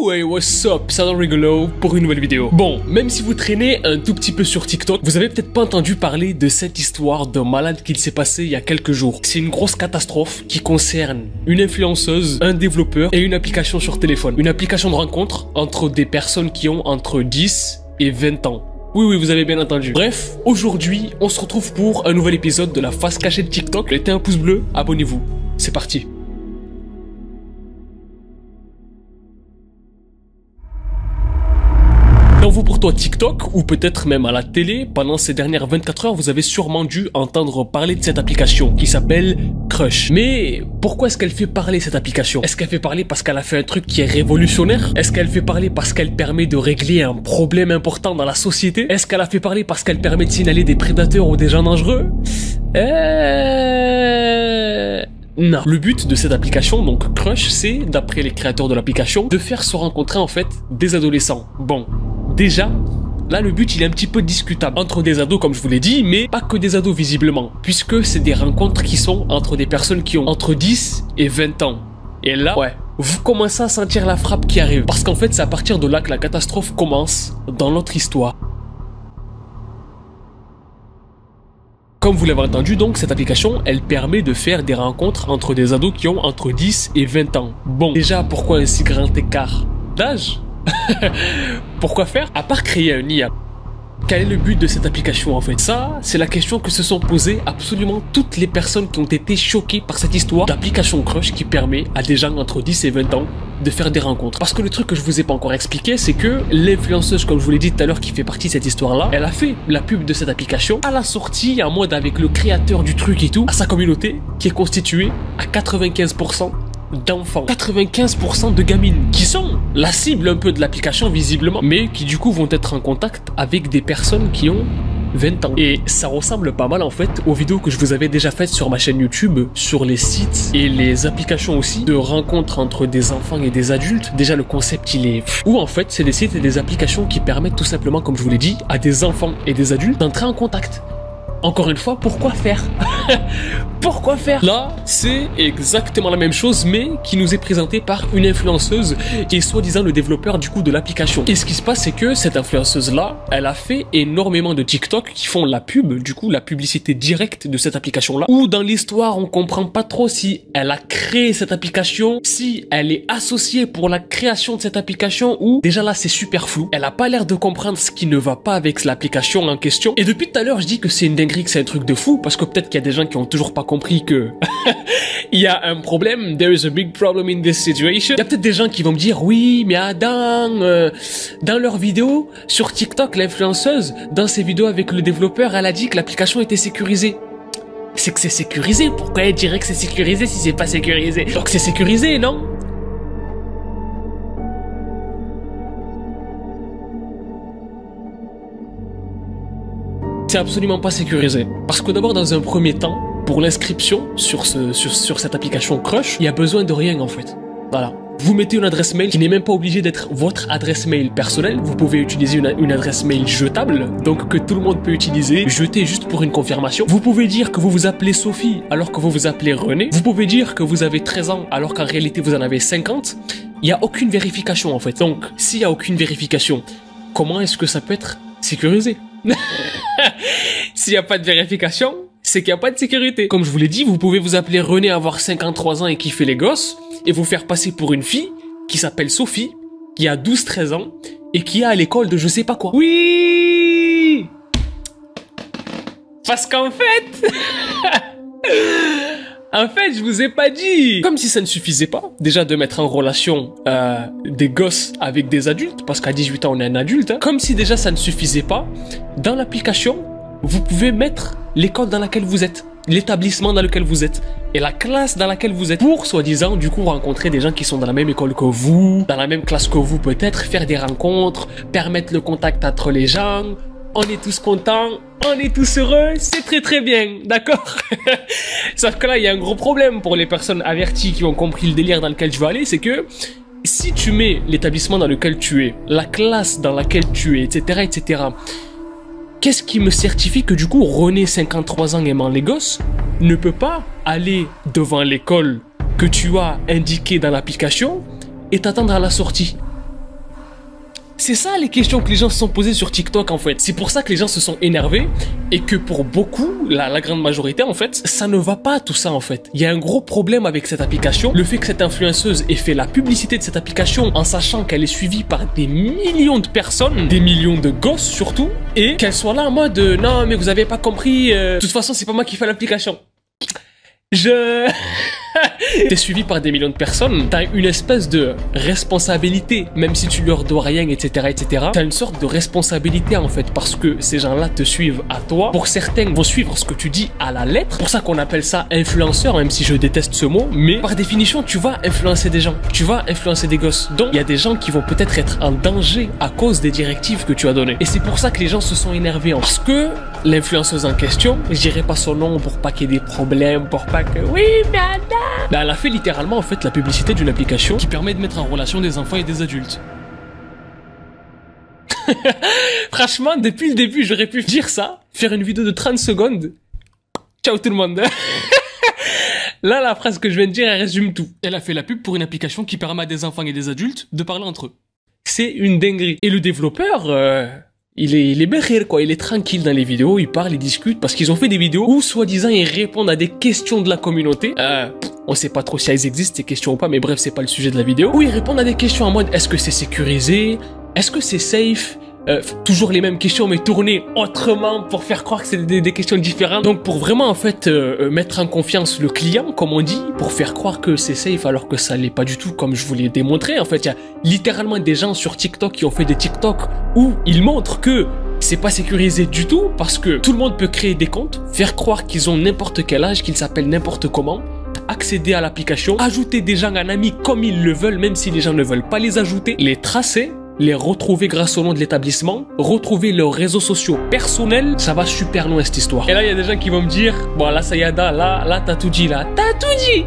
Yo, hey, what's up, c'est Adam Rigolo pour une nouvelle vidéo. Bon, même si vous traînez un tout petit peu sur TikTok, vous avez peut-être pas entendu parler de cette histoire d'un malade qui s'est passé il y a quelques jours. C'est une grosse catastrophe qui concerne une influenceuse, un développeur et une application sur téléphone. Une application de rencontre entre des personnes qui ont entre 10 et 20 ans. Oui, vous avez bien entendu. Bref, aujourd'hui, on se retrouve pour un nouvel épisode de la face cachée de TikTok. Mettez un pouce bleu, abonnez-vous. C'est parti. Quand vous pour toi TikTok, ou peut-être même à la télé, pendant ces dernières 24 heures, vous avez sûrement dû entendre parler de cette application qui s'appelle Crush. Mais pourquoi est-ce qu'elle fait parler cette application? Est-ce qu'elle fait parler parce qu'elle a fait un truc qui est révolutionnaire? Est-ce qu'elle fait parler parce qu'elle permet de régler un problème important dans la société? Est-ce qu'elle a fait parler parce qu'elle permet de signaler des prédateurs ou des gens dangereux? Non. Le but de cette application, donc Crush, c'est, d'après les créateurs de l'application, de faire se rencontrer en fait des adolescents. Bon, déjà, là le but il est un petit peu discutable entre des ados comme je vous l'ai dit, mais pas que des ados visiblement, puisque c'est des rencontres qui sont entre des personnes qui ont entre 10 et 20 ans. Et là, ouais, vous commencez à sentir la frappe qui arrive, parce qu'en fait c'est à partir de là que la catastrophe commence dans notre histoire. Comme vous l'avez entendu, donc, cette application, elle permet de faire des rencontres entre des ados qui ont entre 10 et 20 ans. Bon, déjà, pourquoi un si grand écart d'âge? Pourquoi faire? À part créer un IA. Quel est le but de cette application en fait? Ça, c'est la question que se sont posées absolument toutes les personnes qui ont été choquées par cette histoire d'application Crush qui permet à des gens entre 10 et 20 ans de faire des rencontres. Parce que le truc que je vous ai pas encore expliqué, c'est que l'influenceuse, comme je vous l'ai dit tout à l'heure, qui fait partie de cette histoire-là, elle a fait la pub de cette application à la sortie, en mode avec le créateur du truc et tout, à sa communauté, qui est constituée à 95% d'enfants, 95% de gamines qui sont la cible un peu de l'application visiblement, mais qui du coup vont être en contact avec des personnes qui ont 20 ans. Et ça ressemble pas mal en fait aux vidéos que je vous avais déjà faites sur ma chaîne YouTube, sur les sites et les applications aussi de rencontres entre des enfants et des adultes. Déjà le concept il est fou. Où en fait c'est des sites et des applications qui permettent tout simplement, comme je vous l'ai dit, à des enfants et des adultes d'entrer en contact. Encore une fois, pourquoi faire? Pourquoi faire? Là, c'est exactement la même chose, mais qui nous est présentée par une influenceuse et soi-disant le développeur du coup de l'application. Et ce qui se passe, c'est que cette influenceuse-là, elle a fait énormément de TikTok qui font la pub, du coup la publicité directe de cette application-là. Où dans l'histoire, on comprend pas trop si elle a créé cette application, si elle est associée pour la création de cette application, ou déjà là c'est super flou. Elle a pas l'air de comprendre ce qui ne va pas avec l'application en question. Et depuis tout à l'heure, je dis que c'est une dinguerie, que c'est un truc de fou, parce que peut-être qu'il y a des gens qui ont toujours pas compris que il y a un problème, there is a big problem in this situation. Il y a peut-être des gens qui vont me dire, oui, mais Adam, dans leur vidéo sur TikTok, l'influenceuse, dans ses vidéos avec le développeur, elle a dit que l'application était sécurisée. C'est que c'est sécurisé, pourquoi elle dirait que c'est sécurisé si c'est pas sécurisé? Donc c'est sécurisé, non? C'est absolument pas sécurisé. Parce que d'abord, dans un premier temps, pour l'inscription sur cette application Crush, il y a besoin de rien en fait. Voilà. Vous mettez une adresse mail qui n'est même pas obligée d'être votre adresse mail personnelle. Vous pouvez utiliser une adresse mail jetable, donc que tout le monde peut utiliser, jeter juste pour une confirmation. Vous pouvez dire que vous vous appelez Sophie alors que vous vous appelez René. Vous pouvez dire que vous avez 13 ans alors qu'en réalité vous en avez 50. Il n'y a aucune vérification en fait. Donc, s'il n'y a aucune vérification, comment est-ce que ça peut être sécurisé? S'il n'y a pas de vérification, c'est qu'il n'y a pas de sécurité. Comme je vous l'ai dit, vous pouvez vous appeler René, avoir 53 ans et kiffer les gosses, et vous faire passer pour une fille qui s'appelle Sophie, qui a 12-13 ans, et qui est à l'école de je sais pas quoi. Oui! Parce qu'en fait... En fait, je vous ai pas dit. Comme si ça ne suffisait pas, déjà de mettre en relation des gosses avec des adultes, parce qu'à 18 ans, on est un adulte. Hein. Comme si déjà ça ne suffisait pas, dans l'application, vous pouvez mettre l'école dans laquelle vous êtes, l'établissement dans lequel vous êtes, et la classe dans laquelle vous êtes, pour, soi-disant, du coup, rencontrer des gens qui sont dans la même école que vous, dans la même classe que vous, peut-être, faire des rencontres, permettre le contact entre les gens. On est tous contents, on est tous heureux, c'est très très bien, d'accord? Sauf que là, il y a un gros problème pour les personnes averties qui ont compris le délire dans lequel je veux aller, c'est que si tu mets l'établissement dans lequel tu es, la classe dans laquelle tu es, etc., etc., qu'est-ce qui me certifie que du coup, René, 53 ans aimant les gosses, ne peut pas aller devant l'école que tu as indiquée dans l'application et t'attendre à la sortie? C'est ça les questions que les gens se sont posées sur TikTok en fait. C'est pour ça que les gens se sont énervés et que pour beaucoup, la grande majorité en fait, ça ne va pas tout ça en fait. Il y a un gros problème avec cette application. Le fait que cette influenceuse ait fait la publicité de cette application en sachant qu'elle est suivie par des millions de personnes, des millions de gosses surtout, et qu'elle soit là en mode non mais vous avez pas compris, de toute façon c'est pas moi qui fais l'application. T'es suivi par des millions de personnes, t'as une espèce de responsabilité, même si tu leur dois rien, etc., etc. T'as une sorte de responsabilité en fait, parce que ces gens-là te suivent à toi. Pour certains, vont suivre ce que tu dis à la lettre. C'est pour ça qu'on appelle ça influenceur, même si je déteste ce mot. Mais par définition, tu vas influencer des gens, tu vas influencer des gosses. Donc, il y a des gens qui vont peut-être être en danger à cause des directives que tu as données. Et c'est pour ça que les gens se sont énervés. Parce que l'influenceuse en question, je dirais pas son nom pour pas qu'il y ait des problèmes, pour pas que... Oui, mais Anna... Ben, elle a fait littéralement en fait la publicité d'une application qui permet de mettre en relation des enfants et des adultes. Franchement, depuis le début, j'aurais pu dire ça, faire une vidéo de 30 secondes. Ciao tout le monde. Là, la phrase que je viens de dire, elle résume tout. Elle a fait la pub pour une application qui permet à des enfants et des adultes de parler entre eux. C'est une dinguerie. Et le développeur... Il est berré, quoi. Il est tranquille dans les vidéos, il parle, il discute, parce qu'ils ont fait des vidéos où, soi-disant, ils répondent à des questions de la communauté. On sait pas trop si elles existent, ces questions ou pas, mais bref, c'est pas le sujet de la vidéo. Où ils répondent à des questions en mode, est-ce que c'est sécurisé? Est-ce que c'est safe? Toujours les mêmes questions, mais tournées autrement pour faire croire que c'est des questions différentes. Donc, pour vraiment, en fait, mettre en confiance le client, comme on dit, pour faire croire que c'est safe alors que ça l'est pas du tout, comme je vous l'ai démontré. En fait, il y a littéralement des gens sur TikTok qui ont fait des TikTok où ils montrent que c'est pas sécurisé du tout parce que tout le monde peut créer des comptes, faire croire qu'ils ont n'importe quel âge, qu'ils s'appellent n'importe comment, accéder à l'application, ajouter des gens en amis comme ils le veulent, même si les gens ne veulent pas les ajouter, les tracer, les retrouver grâce au nom de l'établissement, retrouver leurs réseaux sociaux personnels, ça va super loin cette histoire. Et là, il y a des gens qui vont me dire, bon là, Sayada, là, t'as tout dit, là. T'as tout dit.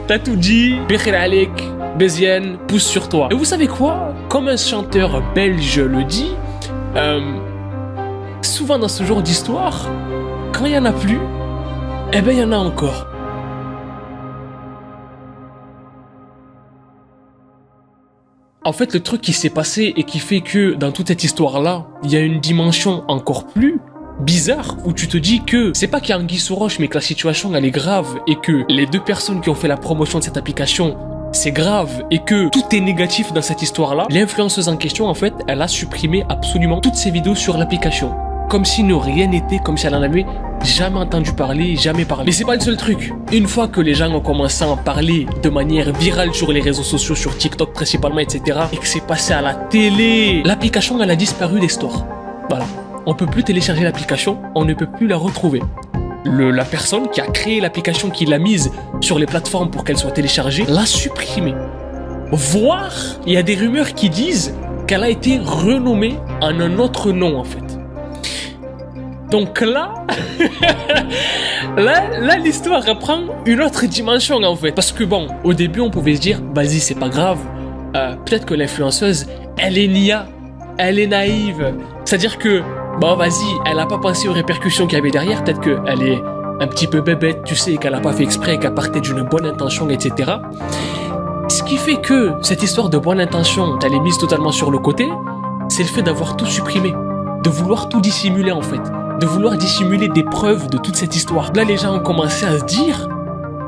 T'as tout dit. Bekhir Alek, Bézienne, pousse sur toi. Et vous savez quoi? Comme un chanteur belge le dit, souvent dans ce genre d'histoire, quand il y en a plus, eh ben il y en a encore. En fait, le truc qui s'est passé et qui fait que dans toute cette histoire-là, il y a une dimension encore plus bizarre où tu te dis que c'est pas qu'il y a anguille sous roche, mais que la situation elle est grave et que les deux personnes qui ont fait la promotion de cette application, c'est grave et que tout est négatif dans cette histoire-là. L'influenceuse en question, en fait, elle a supprimé absolument toutes ses vidéos sur l'application. Comme si ne rien n'était, comme si elle en avait jamais entendu parler, jamais parlé. Mais c'est pas le seul truc. Une fois que les gens ont commencé à en parler de manière virale sur les réseaux sociaux, sur TikTok principalement, etc., et que c'est passé à la télé, l'application, elle a disparu des stores. Voilà. On peut plus télécharger l'application, on ne peut plus la retrouver. La personne qui a créé l'application, qui l'a mise sur les plateformes pour qu'elle soit téléchargée, l'a supprimée. Voire, il y a des rumeurs qui disent qu'elle a été renommée en un autre nom, en fait. Donc là, là l'histoire reprend une autre dimension en fait. Parce que bon, au début on pouvait se dire, vas-y c'est pas grave, peut-être que l'influenceuse, elle est nia, elle est naïve. C'est-à-dire que, bon vas-y, elle a pas pensé aux répercussions qu'il y avait derrière, peut-être qu'elle est un petit peu bébête, tu sais, qu'elle a pas fait exprès, qu'elle partait d'une bonne intention, etc. Ce qui fait que cette histoire de bonne intention, elle est mise totalement sur le côté, c'est le fait d'avoir tout supprimé, de vouloir tout dissimuler en fait. De vouloir dissimuler des preuves de toute cette histoire. Là, les gens ont commencé à se dire...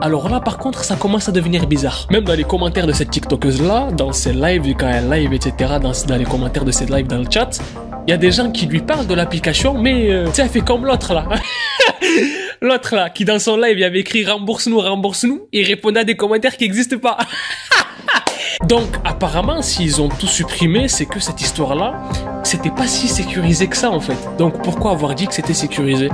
Alors là, par contre, ça commence à devenir bizarre. Même dans les commentaires de cette TikTokeuse-là, dans ses lives, quand elle live, etc., dans les commentaires de ses lives dans le chat, il y a des gens qui lui parlent de l'application, mais tu sais, elle fait comme l'autre, là. L'autre, là, qui dans son live, il avait écrit « Rembourse-nous, rembourse-nous », et il répondait à des commentaires qui n'existent pas. Donc, apparemment, s'ils ont tout supprimé, c'est que cette histoire-là, c'était pas si sécurisé que ça, en fait. Donc, pourquoi avoir dit que c'était sécurisé?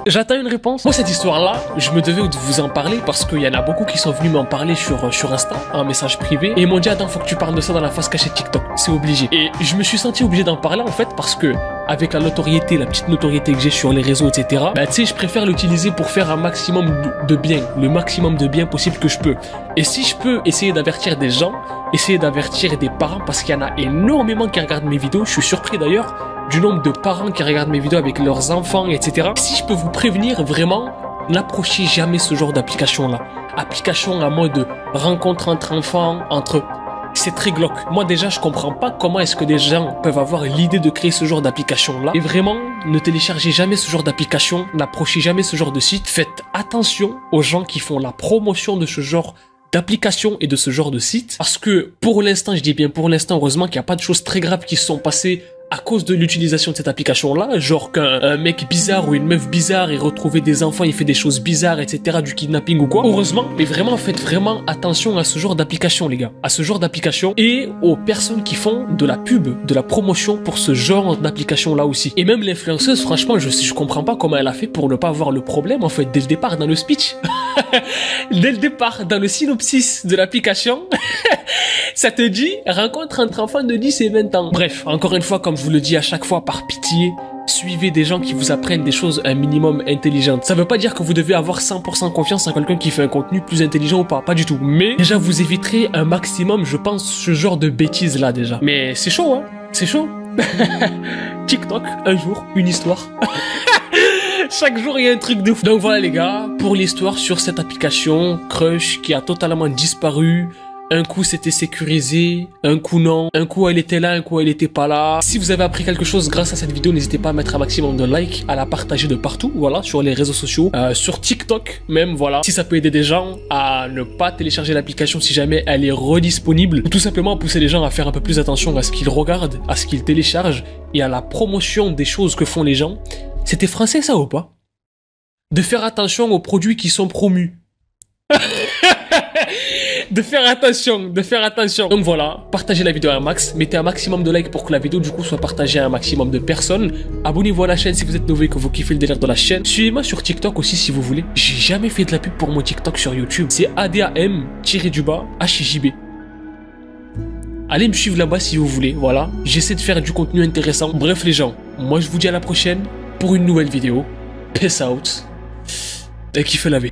J'attends une réponse. Moi, cette histoire-là, je me devais de vous en parler parce qu'il y en a beaucoup qui sont venus m'en parler sur Insta, en message privé, et ils m'ont dit, attends, faut que tu parles de ça dans la face cachée de TikTok. C'est obligé. Et je me suis senti obligé d'en parler, en fait, parce que, avec la notoriété, la petite notoriété que j'ai sur les réseaux, etc., bah, tu sais, je préfère l'utiliser pour faire un maximum de bien, le maximum de bien possible que je peux. Et si je peux essayer d'avertir des gens, essayer d'avertir des parents, parce qu'il y en a énormément qui regardent mes vidéos, je suis surpris d'ailleurs, du nombre de parents qui regardent mes vidéos avec leurs enfants, etc. Si je peux vous prévenir, vraiment, n'approchez jamais ce genre d'application-là. application en mode rencontre entre enfants, c'est très glauque. Moi déjà, je comprends pas comment est-ce que des gens peuvent avoir l'idée de créer ce genre d'application-là. Et vraiment, ne téléchargez jamais ce genre d'application, n'approchez jamais ce genre de site. Faites attention aux gens qui font la promotion de ce genre d'application et de ce genre de site. Parce que pour l'instant, je dis bien pour l'instant, heureusement qu'il n'y a pas de choses très graves qui se sont passées à cause de l'utilisation de cette application-là, genre qu'un mec bizarre ou une meuf bizarre ait retrouvé des enfants, il fait des choses bizarres, etc., du kidnapping ou quoi. Heureusement, mais vraiment, faites vraiment attention à ce genre d'application, les gars. À ce genre d'application et aux personnes qui font de la pub, de la promotion pour ce genre d'application-là aussi. Et même l'influenceuse, franchement, je comprends pas comment elle a fait pour ne pas avoir le problème, en fait, dès le départ, dans le speech. Dès le départ, dans le synopsis de l'application, ça te dit rencontre entre enfants de 10 et 20 ans. Bref, encore une fois, comme je vous le dis à chaque fois, par pitié, suivez des gens qui vous apprennent des choses un minimum intelligentes. Ça veut pas dire que vous devez avoir 100% confiance en quelqu'un qui fait un contenu plus intelligent ou pas du tout. Mais déjà, vous éviterez un maximum, je pense, ce genre de bêtises là déjà. Mais c'est chaud, hein, c'est chaud. TikTok, un jour, une histoire. Chaque jour, il y a un truc de fou. Donc voilà les gars, pour l'histoire sur cette application Crush qui a totalement disparu. Un coup c'était sécurisé, un coup non, un coup elle était là, un coup elle était pas là. Si vous avez appris quelque chose grâce à cette vidéo, n'hésitez pas à mettre un maximum de likes, à la partager de partout, voilà, sur les réseaux sociaux, sur TikTok même, voilà. Si ça peut aider des gens à ne pas télécharger l'application si jamais elle est redisponible, ou tout simplement pousser les gens à faire un peu plus attention à ce qu'ils regardent, à ce qu'ils téléchargent et à la promotion des choses que font les gens. C'était français ça ou pas? De faire attention aux produits qui sont promus. de faire attention. Donc voilà, partagez la vidéo à un max, mettez un maximum de likes pour que la vidéo du coup soit partagée à un maximum de personnes. Abonnez-vous à la chaîne si vous êtes nouveau et que vous kiffez le délire de la chaîne. Suivez-moi sur TikTok aussi si vous voulez. J'ai jamais fait de la pub pour mon TikTok sur YouTube. C'est ADAM-HJB. Allez me suivre là-bas si vous voulez, voilà. J'essaie de faire du contenu intéressant. Bref les gens, moi je vous dis à la prochaine pour une nouvelle vidéo. Peace out. Et kiffez la vie.